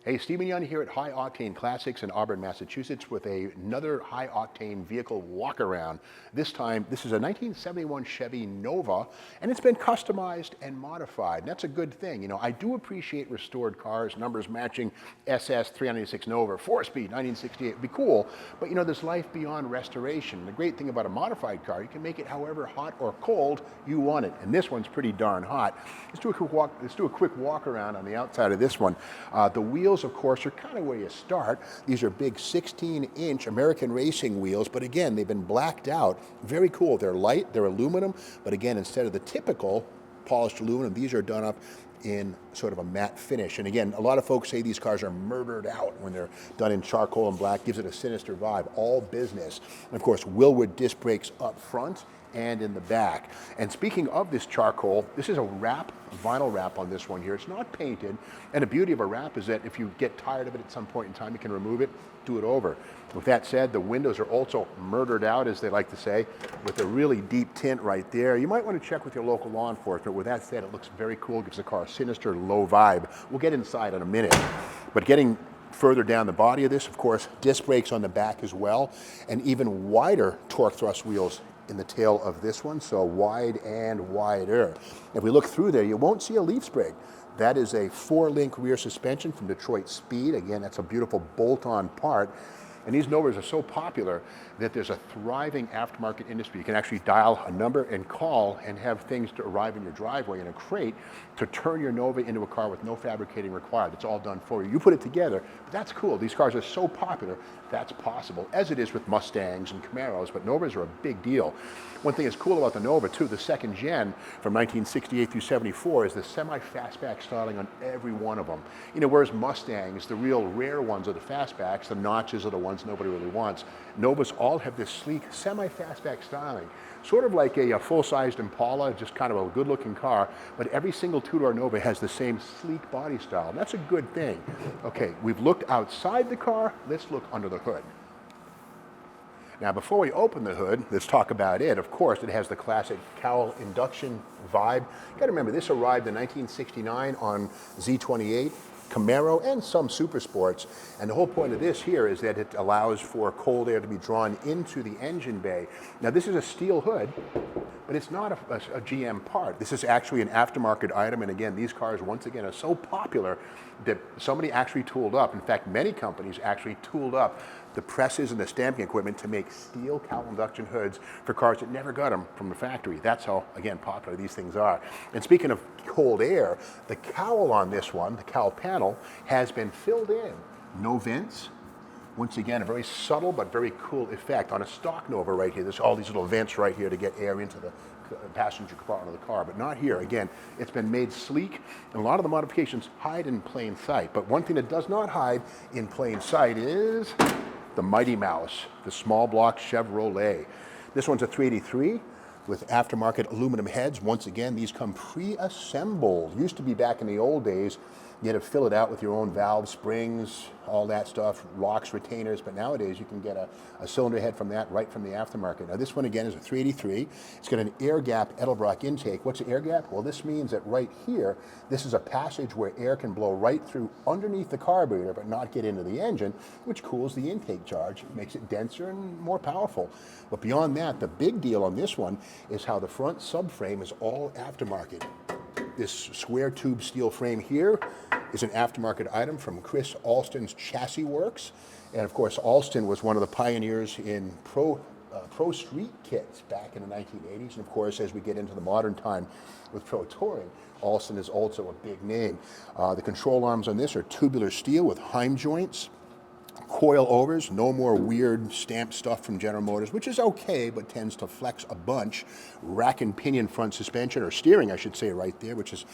Hey, Stephen Young here at High Octane Classics in Auburn, Massachusetts with another high octane vehicle walk around. This time, this is a 1971 Chevy Nova, and it's been customized and modified. And that's a good thing. You know, I do appreciate restored cars, numbers matching SS 396 Nova, 4-speed, 1968. It'd be cool, but you know, there's life beyond restoration. The great thing about a modified car, you can make it however hot or cold you want it. And this one's pretty darn hot. Let's do a quick walk around on the outside of this one. The wheels, of course, are kind of where you start. These are big 16-inch American racing wheels, but again, they've been blacked out. Very cool. They're light, they're aluminum, but again, instead of the typical polished aluminum, these are done up in sort of a matte finish. And again, a lot of folks say these cars are murdered out when they're done in charcoal and black. Gives it a sinister vibe. All business. And of course, Wilwood disc brakes up front and in the back. And speaking of this charcoal, this is a wrap, vinyl wrap on this one here. It's not painted, and the beauty of a wrap is that if you get tired of it at some point in time, you can remove it, do it over. With that said, the windows are also murdered out, as they like to say, with a really deep tint right there. You might want to check with your local law enforcement. With that said, it looks very cool, gives the car a sinister, low vibe. We'll get inside in a minute. But getting further down the body of this, of course, disc brakes on the back as well, and even wider torque thrust wheels in the tail of this one, so wide and wider. If we look through there, you won't see a leaf spring. That is a 4-link rear suspension from Detroit Speed. Again, that's a beautiful bolt-on part. And these Novas are so popular that there's a thriving aftermarket industry. You can actually dial a number and call and have things to arrive in your driveway in a crate to turn your Nova into a car with no fabricating required. It's all done for you. You put it together, but that's cool. These cars are so popular, that's possible, as it is with Mustangs and Camaros, but Novas are a big deal. One thing that's cool about the Nova, too, the second gen from 1968 through 74 is the semi-fastback styling on every one of them. You know, whereas Mustangs, the real rare ones are the fastbacks, the notches are the ones nobody really wants. Novas all have this sleek semi-fastback styling, sort of like a full-sized Impala, just kind of a good-looking car, but every single two-door Nova has the same sleek body style. That's a good thing. Okay, we've looked outside the car, let's look under the hood. Now, before we open the hood, let's talk about it. Of course, it has the classic cowl induction vibe. You gotta remember, this arrived in 1969 on Z28, Camaro, and some super sports. And the whole point of this here is that it allows for cold air to be drawn into the engine bay. Now, this is a steel hood, but it's not a GM part. This is actually an aftermarket item. And again, these cars, once again, are so popular that somebody actually tooled up. In fact, many companies actually tooled up the presses and the stamping equipment to make steel cowl induction hoods for cars that never got them from the factory. That's how, again, popular these things are. And speaking of cold air, the cowl on this one, the cowl panel, has been filled in. No vents. Once again, a very subtle but very cool effect. On a stock Nova right here, there's all these little vents right here to get air into the passenger compartment of the car, but not here. Again, it's been made sleek, and a lot of the modifications hide in plain sight. But one thing that does not hide in plain sight is the Mighty Mouse, the small block Chevrolet. This one's a 383 with aftermarket aluminum heads. Once again, these come pre-assembled. Used to be back in the old days, you had to fill it out with your own valves, springs, all that stuff, locks, retainers, but nowadays you can get a cylinder head from that right from the aftermarket. Now this one again is a 383. It's got an air gap Edelbrock intake. What's an air gap? Well, this means that right here, this is a passage where air can blow right through underneath the carburetor but not get into the engine, which cools the intake charge, makes it denser and more powerful. But beyond that, the big deal on this one is how the front subframe is all aftermarket. This square tube steel frame here is an aftermarket item from Chris Alston's Chassis Works. And of course, Alston was one of the pioneers in pro street kits back in the 1980s. And of course, as we get into the modern time with pro touring, Alston is also a big name. The control arms on this are tubular steel with Heim joints. Coil overs, no more weird stamped stuff from General Motors, which is okay, but tends to flex a bunch. Rack and pinion front suspension, or steering, I should say, right there, which is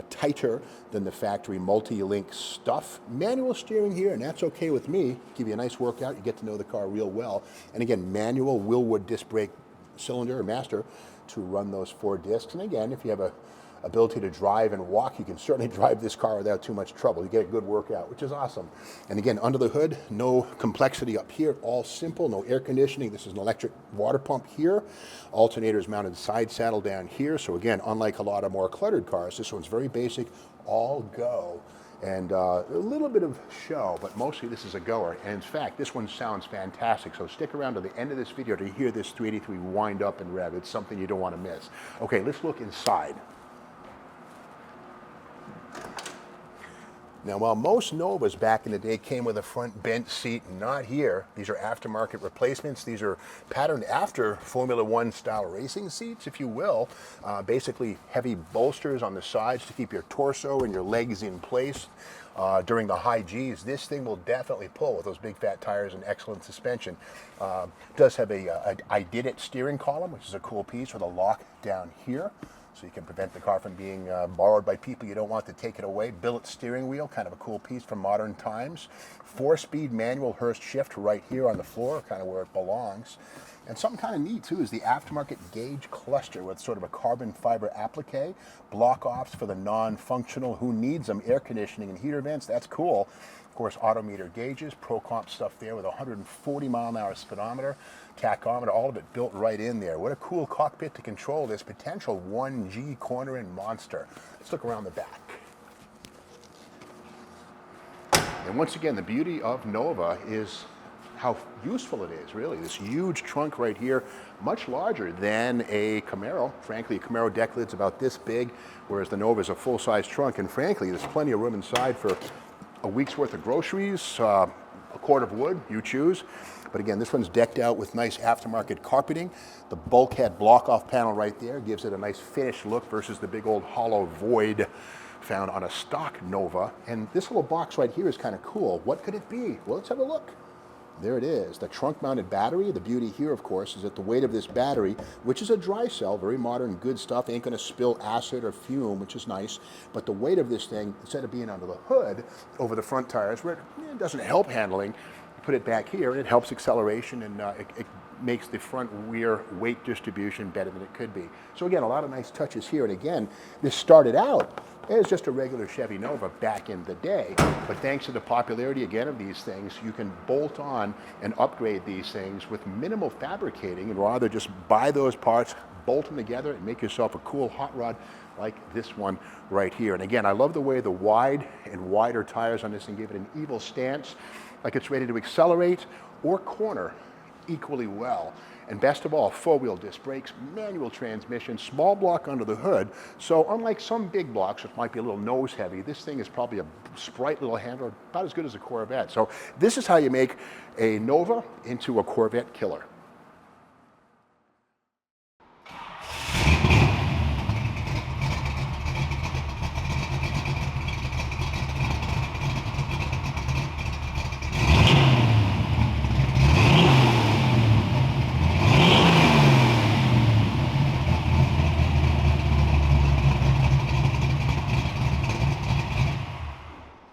tighter than the factory multi-link stuff. Manual steering here, and that's okay with me. Give you a nice workout, you get to know the car real well. And again, manual Wilwood disc brake cylinder or master to run those 4 discs. And again, if you have a ability to drive and walk, you can certainly drive this car without too much trouble. You get a good workout, which is awesome. And again, under the hood, no complexity up here, all simple, no air conditioning. This is an electric water pump here. Alternators mounted side saddle down here. So again, unlike a lot of more cluttered cars, this one's very basic, all go. And a little bit of show, but mostly this is a goer. And in fact, this one sounds fantastic. So stick around to the end of this video to hear this 383 wind up and rev. It's something you don't want to miss. Okay, let's look inside. Now, while most Novas back in the day came with a front bench seat, not here. These are aftermarket replacements. These are patterned after Formula One style racing seats, if you will. Basically heavy bolsters on the sides to keep your torso and your legs in place during the high Gs. This thing will definitely pull with those big fat tires and excellent suspension. Does have a I did it steering column, which is a cool piece with a lock down here. So you can prevent the car from being borrowed by people you don't want to take it away. Billet steering wheel, kind of a cool piece from modern times. 4-speed manual Hurst shift right here on the floor, kind of where it belongs. And something kind of neat too is the aftermarket gauge cluster with sort of a carbon fiber applique. Block offs for the non-functional, who needs them, air conditioning and heater vents, that's cool. Of course, autometer gauges, ProComp stuff there with 140 mile an hour speedometer, tachometer, all of it built right in there. What a cool cockpit to control this potential 1G cornering monster. Let's look around the back. And once again, the beauty of Nova is how useful it is, really. This huge trunk right here, much larger than a Camaro. Frankly, a Camaro deck lid's about this big, whereas the Nova is a full-size trunk. And frankly, there's plenty of room inside for a week's worth of groceries, a quart of wood, you choose. But again, this one's decked out with nice aftermarket carpeting. The bulkhead block-off panel right there gives it a nice finished look versus the big old hollow void found on a stock Nova. And this little box right here is kind of cool. What could it be? Well, let's have a look. There it is, the trunk-mounted battery. The beauty here, of course, is that the weight of this battery, which is a dry cell, very modern, good stuff, ain't gonna spill acid or fume, which is nice, but the weight of this thing, instead of being under the hood, over the front tires, where it doesn't help handling, you put it back here, and it helps acceleration, and it makes the front rear weight distribution better than it could be. So again, a lot of nice touches here, and again, this started out as just a regular Chevy Nova back in the day, but thanks to the popularity again of these things, you can bolt on and upgrade these things with minimal fabricating and rather just buy those parts, bolt them together, and make yourself a cool hot rod like this one right here. And again, I love the way the wide and wider tires on this thing give it an evil stance, like it's ready to accelerate or corner equally well. And best of all, 4-wheel disc brakes, manual transmission, small block under the hood. So unlike some big blocks, which might be a little nose heavy, this thing is probably a sprite little handler, about as good as a Corvette. So this is how you make a Nova into a Corvette killer.